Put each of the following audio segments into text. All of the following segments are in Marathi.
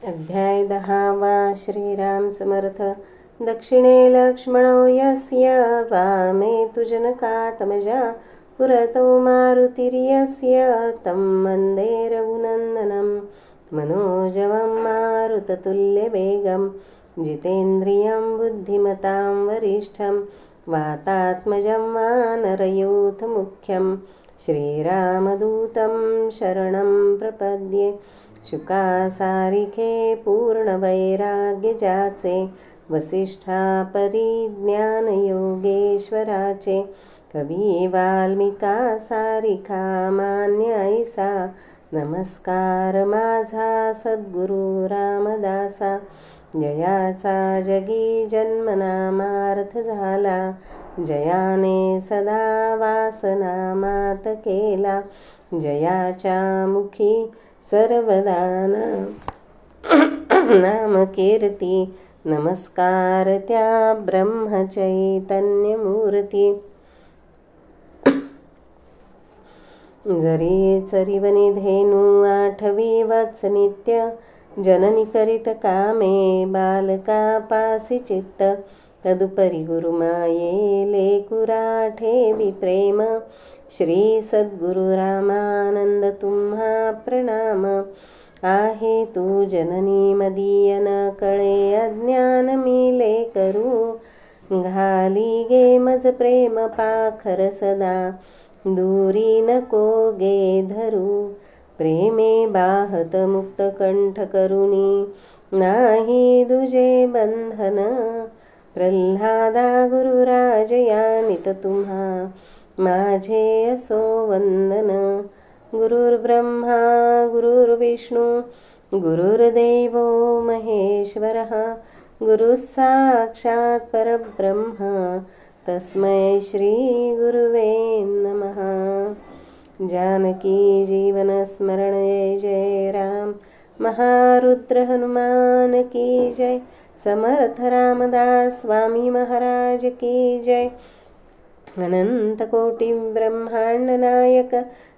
अध्याय 10 श्रीराम समर्थ। दक्षिणे लक्ष्मणो यस्य वामे तु जनकात्मजा पुरतो मारुतिर्यस्य तं वन्दे रघुनन्दनं मनोजवं मारुततुल्यवेगं जितेन्द्रियं बुद्धिमतां वरिष्ठं वातात्मजं वानरयूथमुख्यं श्रीरामदूतं शरणं प्रपद्ये। शुकासारिखे पूर्णवैराग्यजाचे वसिष्ठा परिज्ञानयोगेश्वराचे कवी वाल्मिका सारिखा मान्य ऐसा नमस्कार माझा सद्गुरु रामदासा। जयाचा जगी जन्मनामार्थ झाला जयाने सदा वासना मात केला जयाच्या मुखी सर्वदा नाम कीर्ती नमस्कार त्या ब्रह्मचैतन्यमूर्ती। जरी चरिवनी धेनू आठवी वत्स नित्य जननी करीत कामे बालका पासी चित्त तदुपरी गुरुमाये लेकुरा ठेवी प्रेम। श्री सद्गुरु रामानंद तुम्हा प्रणाम आहे तू जननी मदीय न कळे अज्ञान मिले करू घाली गे मज प्रेम पाखर सदा दूरी नको गे धरू प्रेमे बाहत मुक्त कंठ करुणी नाही दुजे बंधन प्रल्हादा गुरुराजया नित तुम्हा माझे असो वंदन। गुरुर्ब्रह्मा गुरुर्विष्णू गुरुर्देवो महेश्वरः गुरुः साक्षात् परब्रह्म तस्मै श्री गुरुवे नमः। जानकी जीवन स्मरण जय जय राम महारुद्र हनुमान की जय समर्थ रामदास स्वामी महाराज की जय। अनंत कोटि ब्रह्मांड नायक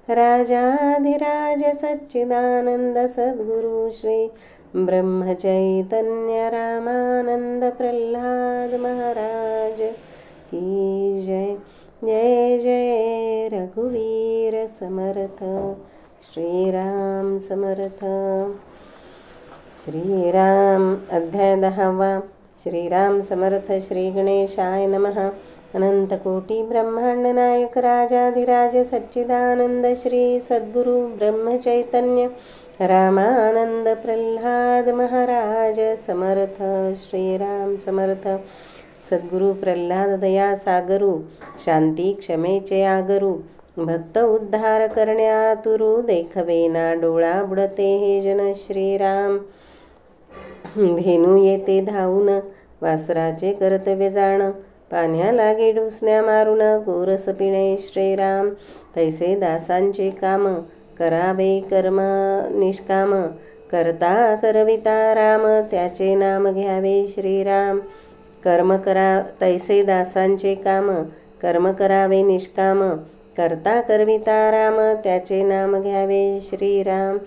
राजाधिराज सच्चिदानंद सद्गुरु श्री ब्रह्मचैतन्य रामानंद प्रल्हाद महाराज की जय। जय जय रघुवीर समर्थ श्रीराम समर्थ। श्रीराम अध्याय 10 श्रीराम समर्थ। श्री गणेशाय नमः। अनंत कोटि ब्रह्मांड नायक राजाधिराज सच्चिदानंद श्री सद्गुरु ब्रह्मचैतन्य रामानंद प्रल्हाद महाराज समर्थ। श्रीराम समर्थ। सद्गुरु प्रल्हाद दया सागरू शांती क्षमेचे आगरू भक्त उद्धार करण्यातुरू देखवे ना डोळा बुडते हे जन श्रीराम। धेनू येते धावून वासराचे कर्तव्य जाण पाण्या लागे डुसण्या मारून गोरस पिणे श्रीराम। तैसे दासांचे काम करावे कर्म निष्काम करता करविता राम त्याचे नाम घ्यावे श्रीराम। कर्म करा तैसे दासांचे काम कर्म करावे निष्काम करता करविता राम त्याचे नाम घ्यावे श्रीराम।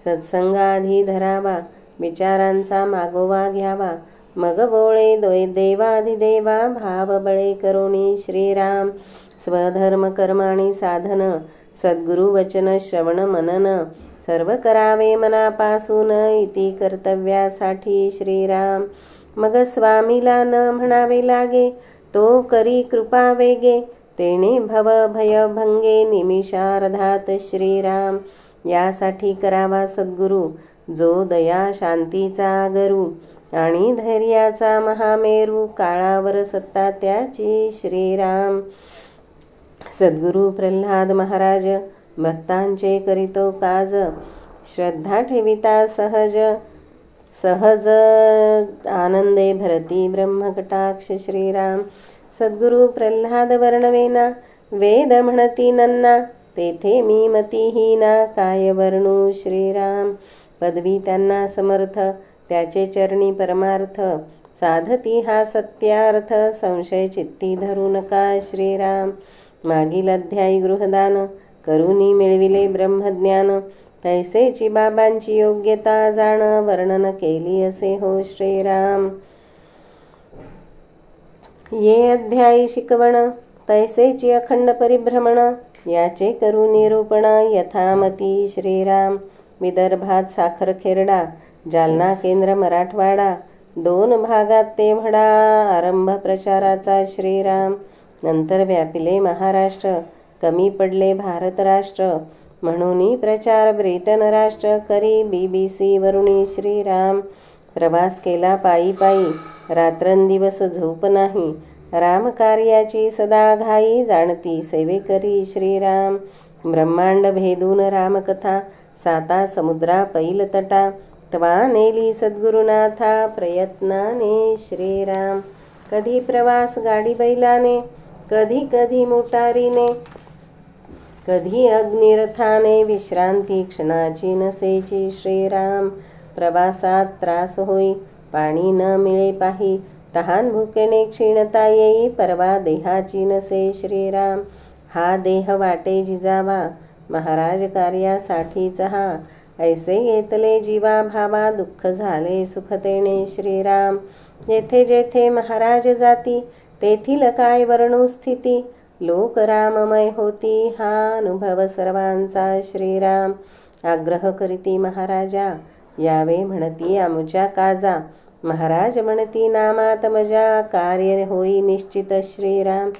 सत्संगाधी धरावा विचारांचा मागोवा घ्यावा मग बोळे देवाधिदेवा भाव बळे करोनी श्रीराम। स्वधर्म कर्माणी साधन सद्गुरु वचन श्रवण मनन सर्व करावे मनापासून इति कर्तव्यासाठी श्रीराम। मग स्वामीला न म्हणावे लागे तो करी कृपा वेगे तेणे भव भय भंगे निमिषार्धात श्रीराम। यासाठी करावा सद्गुरु जो दया शांतीचा गरू आणि धैर्याचा महामेरू काळावर सत्ता त्याची श्रीराम। सद्गुरु प्रल्हाद महाराज भक्तांचे करीतो काज श्रद्धा ठेविता सहज सहज आनंदे भरती ब्रह्मकटाक्ष श्रीराम। सद्गुरु प्रल्हाद वर्णवेना वेद म्हणती नन्ना तेथे मी मतिहीना काय वर्णू श्रीराम। पदवी त्यांना समर्थ त्याचे चरणी परमार्थ साधती हा सत्यार्थ संशय चित्ती धरू नका श्रीराम। मागील अध्यायी गृहदान करुणी मिळविले ब्रह्मज्ञान तैसेची बाबांची योग्यता जाण वर्णन केली असे हो श्रीराम. ये अध्यायी शिकवण तैसेची अखंड परिभ्रमण याचे करू निरूपण यथामती श्रीराम. विदर्भात साखर खेरडा, जालना केंद्र मराठवाडा, 2 भागात ते व्हडा आरंभ प्रचाराचा श्रीराम. नंतर व्यापिले महाराष्ट्र, कमी पडले भारत राष्ट्र, म्हणून प्रचार ब्रिटन राष्ट्र करी BBC वरुणी श्रीराम. प्रवास केला पायी पायी, रात्रंदिवस झोप नाही, रामकार्याची सदा घाई, जाणती सेवेकरी श्रीराम. ब्रह्मांड भेदून रामकथा, 7 समुद्रा पैल तटा, त्वा नेली सद्गुरुनाथा प्रयत्नाने श्रीराम. कधी प्रवास गाडी बैलाने, कधी कधी मोटारीने, कधी अग्निरथाने, विश्रांती क्षणाची नसेची श्रीराम. प्रवासात त्रास होई, पाणी न मिळे पाही, तहान भुकेने क्षीणता येई, परवा देहाची नसे श्रीराम. हा देह वाटे जिजावा, महाराज कार्यासाठीच हा, ऐसे येतले जीवा भावा, दुःख झाले सुख तेणे श्रीराम. जेथे जेथे महाराज जाती, तेथील काय वर्णू स्थिती, लोक राममय होती, हा अनुभव सर्वांचा श्रीराम. आग्रह करीती महाराजा, यावे म्हणती आमुच्या काजा, महाराज म्हणती नामात मजा, कार्य होई निश्चित श्रीराम.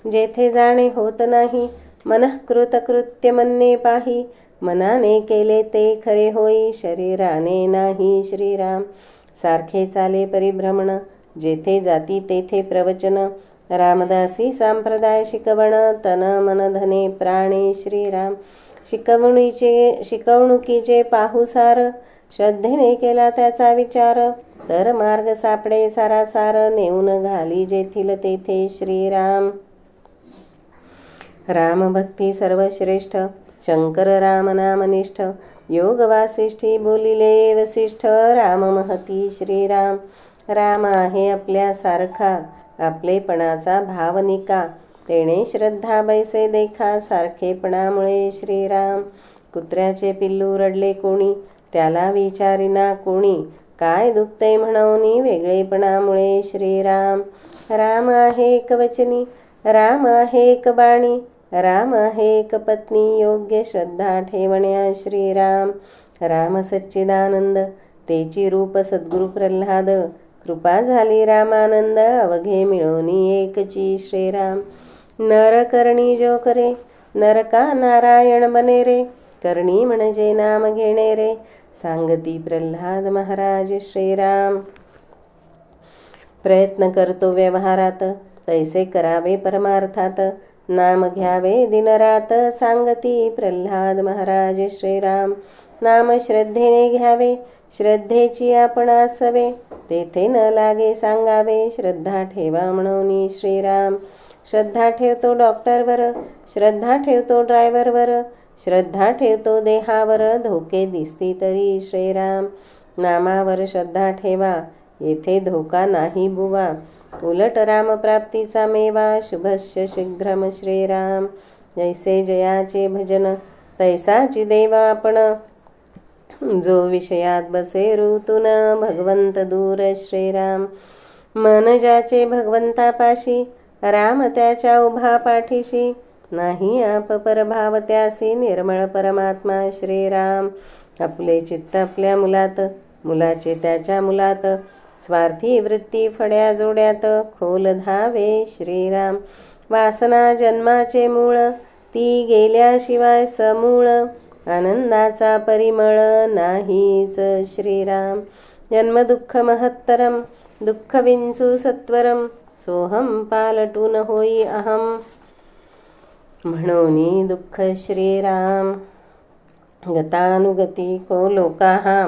जेथे जाणे होत नाही, मनःकृत कृत्य म्हणणे पाही, मनाने केले ते खरे होई, शरीराने नाही श्रीराम. सारखे चाले परिभ्रमण, जेथे जाती तेथे प्रवचन, रामदासी संप्रदाय शिकवण, तन मन धने प्राणे श्रीराम. शिकवणुकीचे पाहुसार, श्रद्धेने केला त्याचा विचार, तर मार्ग सापडे सारासार, नेऊन घाली जेथील तेथे श्रीराम. रामभक्ती सर्वश्रेष्ठ, शंकर राम नामनिष्ठ, योग वासिष्ठी बोलिले वसिष्ठ, राम महती श्रीराम. राम आहे आपल्यासारखा, आपलेपणाचा भावनिका, तेणे श्रद्धा बैसे देखा, सारखेपणामुळे श्रीराम. कुत्र्याचे पिल्लू रडले कोणी, त्याला विचारिना कोणी, काय दुखते म्हणून वेगळेपणामुळे श्रीराम. राम आहे एक वचनी, राम आहे एक बाणी, राम आहे एक पत्नी, योग्य श्रद्धा ठेवण्या श्रीराम. राम सच्चिदानंद, तेची रूप सद्गुरु प्रल्हाद, कृपा झाली रामानंद, अवघे मिळोनी एकची श्रीराम. नर करणी जो करे, नरका नारायण बने रे, करणी म्हणजे नाम घेणे रे, सांगती प्रल्हाद महाराज श्रीराम. प्रयत्न करतो व्यवहारात, तैसे करावे परमार्थात, नाम घ्यावे दिनरात, सांगती प्रल्हाद महाराज श्रीराम. नाम श्रद्धेने घ्यावे, श्रद्धेची आपणास सवे, तेथे न लागे सांगावे, श्रद्धा ठेवा म्हणून श्रीराम. श्रद्धा ठेवतो डॉक्टरवर, श्रद्धा ठेवतो ड्रायव्हरवर, श्रद्धा ठेवतो देहावर, धोके दिसती तरी श्रीराम. नामावर श्रद्धा ठेवा, येथे धोका नाही बुवा, उलट रामप्राप्तीचा मेवा, शुभस्य शीघ्रम श्रीराम. जैसे जयाचे भजन, तैसाची देवा आपण, जो विषयात बसे ऋतून, भगवंत दूर श्रीराम. मन ज्याचे भगवंतापाशी, राम त्याच्या उभा पाठीशी, नाही आप परभाव त्यासी, निर्मळ परमात्मा श्रीराम. आपले चित्त आपल्या मुलात, मुलाचे त्याच्या मुलात, स्वार्थी वृत्ती फड्या जोड्यात, खोल धावे श्रीराम. वासना जन्माचे मूळ, ती गेल्याशिवाय समूळ, आनंदाचा परिमळ नाहीच श्रीराम. जन्मदुःख महत्तरम, दुःख विंचू सत्वरम, सोहम पालटून होई अहम, म्हणून दुःख श्रीराम. गतानुगती को लोका हा,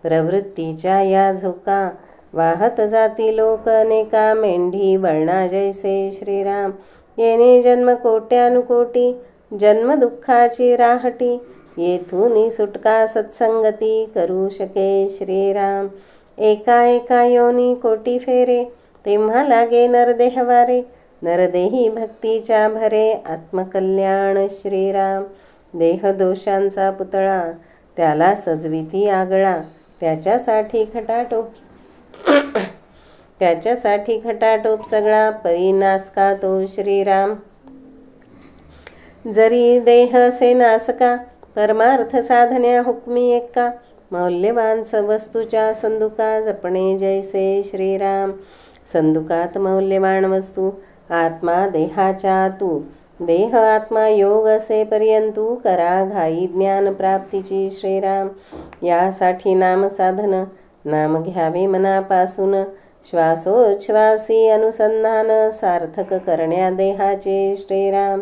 प्रवृत्तीच्या या झोका, वाहत जाती लोक अनेका, मेंढी वळणा जैसे श्रीराम. येणे जन्म कोट्यानुकोटी, जन्म दुःखाची राहटी, येथून सुटका सत्संगती करू शके श्रीराम. एका एका योनी कोटी फेरे, तेव्हा लागे नरदेहवारे, नरदेही भक्तीच्या भरे, आत्मकल्याण श्रीराम. देह दोषांचा पुतळा, त्याला सजविती आगळा, त्याच्यासाठी खटाटोप सगळा, परिनासका तो श्रीराम. जरी देह से नासका, परमार्थ साधण्या हुकमी एका, मौल्यवान वस्तूच्या संदुका, जपणे जैसे श्रीराम. संदुकात मौल्यवान वस्तू, आत्मा देहाच्या तू, देह आत्मा योग असे पर्यंतू, करा घाई ज्ञान प्राप्तीची श्रीराम. यासाठी नाम साधन, नाम घ्यावे मनापासून, श्वासोच्छ्वासी अनुसंधान, सार्थक करण्या देहाचे श्रीराम.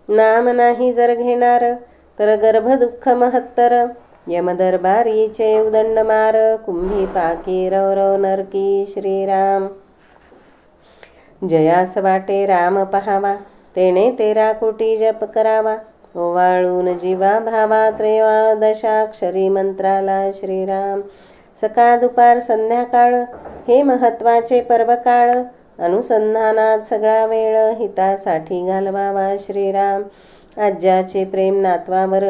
नाम नाही जर घेणार, तर गर्भदुःख महत्तर, यमदरबारीचे उदंड मार, कुंभी पाकी रवरव नरकी श्रीराम. जयास वाटे राम पहावा, तेने 13 कोटी जप करावा, ओवाळून जीवा भावा, त्रयोदशाक्षरी मंत्राला श्रीराम. सकाळ दुपार संध्याकाळ, हे महत्वाचे पर्वकाळ, अनुसंधानात सगळा वेळ, हितासाठी घालवावा श्रीराम. आज्याचे प्रेम नातवावर,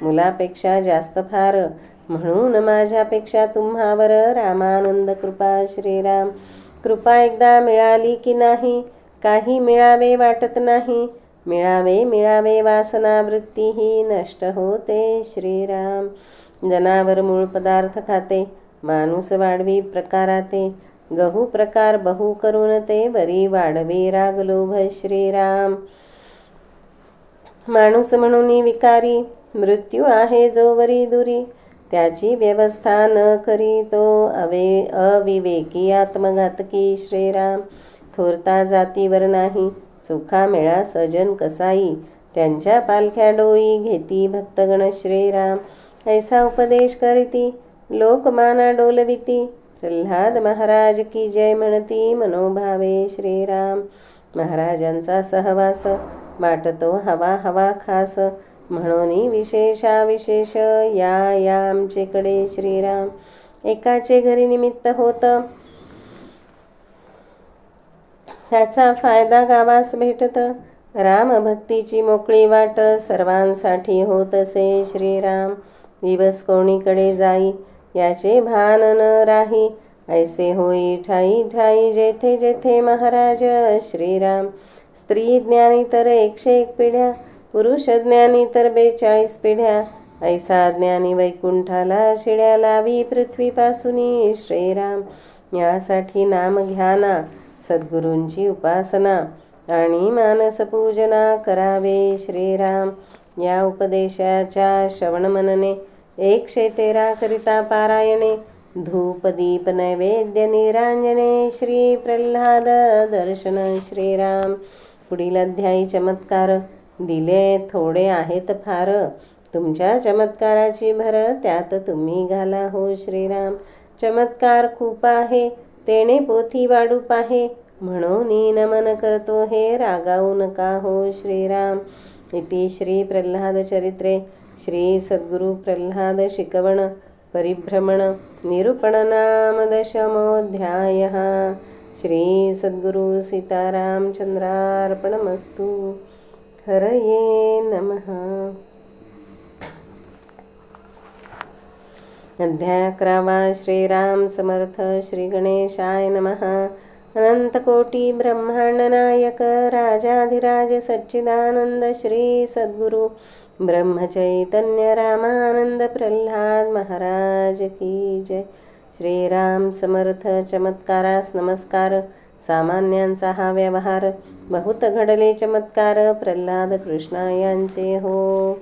मुलापेक्षा जास्त फार, म्हणून माझ्यापेक्षा तुम्हावर, रामानंद कृपा श्रीराम. कृपा एकदा मिळाली की नाही, काही मिळावे वाटत नाही, मिळावे वासना वृत्ती ही नष्ट होते श्रीराम. जनावर मूळ पदार्थ खाते, माणूस वाढवी प्रकाराते, गहू प्रकार बहु करून ते, वरी वाढवे राग लोभ श्रीराम. माणूस म्हणून विकारी, मृत्यू आहे जो वरी दुरी, त्याची व्यवस्था न करी तो अविवेकी आत्मघातकी श्रीराम. थोरता जातीवर नाही, चोखा मेळा सजन कसाई, त्यांच्या पालख्या डोई घेती भक्तगण श्रीराम. ऐसा उपदेश करीती, लोकमाना डोलविती, प्रल्हाद महाराज की जय म्हणती, मनोभावे श्रीराम. महाराजांचा सहवास, वाटतो हवा हवा खास, म्हणून विशेषाविशेष या आमचेकडे श्रीराम. एकाचे घरी निमित्त होत, त्याचा फायदा गावास भेटत, राम भक्तीची मोकळी वाट, सर्वांसाठी होत असे श्रीराम. दिवस कोणीकडे जाई, याचे भान न राही, ऐसे होई ठाई ठाई, जेथे जेथे महाराज श्रीराम. स्त्री ज्ञानी तर 101 पिढ्या, पुरुष ज्ञानी तर 42 पिढ्या, ऐसा ज्ञानी वैकुंठाला शिड्या लावी पृथ्वीपासून श्रीराम. यासाठी नाम घ्याना, सद्गुरूंची उपासना, आणि मानस पूजना करावे श्रीराम. या उपदेशाच्या श्रवण मनने, 113 करिता पारायणे, धूप दीप नैवेद्य निरांजने, श्री प्रल्हाद दर्शन श्रीराम. पुढील अध्यायी चमत्कार. दिले थोडे आहेत फार, तुमच्या चमत्काराची भर, त्यात तुम्ही घाला हो श्रीराम. चमत्कार खूप आहे, तेने पोथी वाढू पाहे, म्हणून नमन करतो हे, रागावू नका हो श्रीराम. इति श्री प्रल्हाद चरित्रे श्री सद्गुरु प्रल्हाद शिकवण परिभ्रमण निरूपण नाम 10मोऽध्यायः. श्री सद्गुरु सीतारामचंद्रार्पणमस्तु. हरये नमः. अध्याय 11. श्रीराम समर्थ. श्री गणेशाय नमः. अनंतकोटी ब्रह्मांड नायक राजाधिराज सच्चिदानंद श्री सद्गुरु ब्रह्मचैतन्य रामानंद प्रल्हाद महाराज की जय. श्रीराम समर्थ. चमत्कारास नमस्कार. सामान्यांचा हा व्यवहार, बहुत घडले चमत्कार, प्रल्हाद कृष्णा यांचे हो.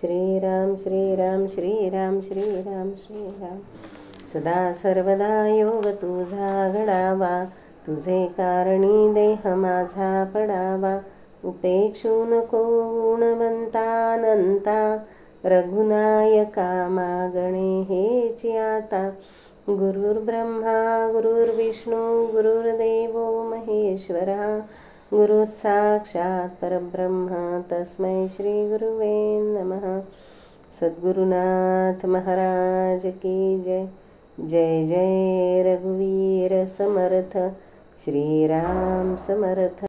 श्रीराम श्रीराम श्रीराम श्रीराम श्रीराम. सदा सर्वदा योग तुझा घडावा, तुझे कारणी देह माझा पडावा. उपेक्षू नको गुणवंतानंता, रघुनायका मागणे हेची आता. गुरुर्ब्रह्मा गुरुर्विष्णू गुरुर्देवो महेश्वरा, गुरु साक्षात परब्रह्म तस्मै श्री गुरुवे नमः. सद्गुरुनाथ महाराज की जय. जय जय रघुवीर समर्थ. श्रीराम समर्थ.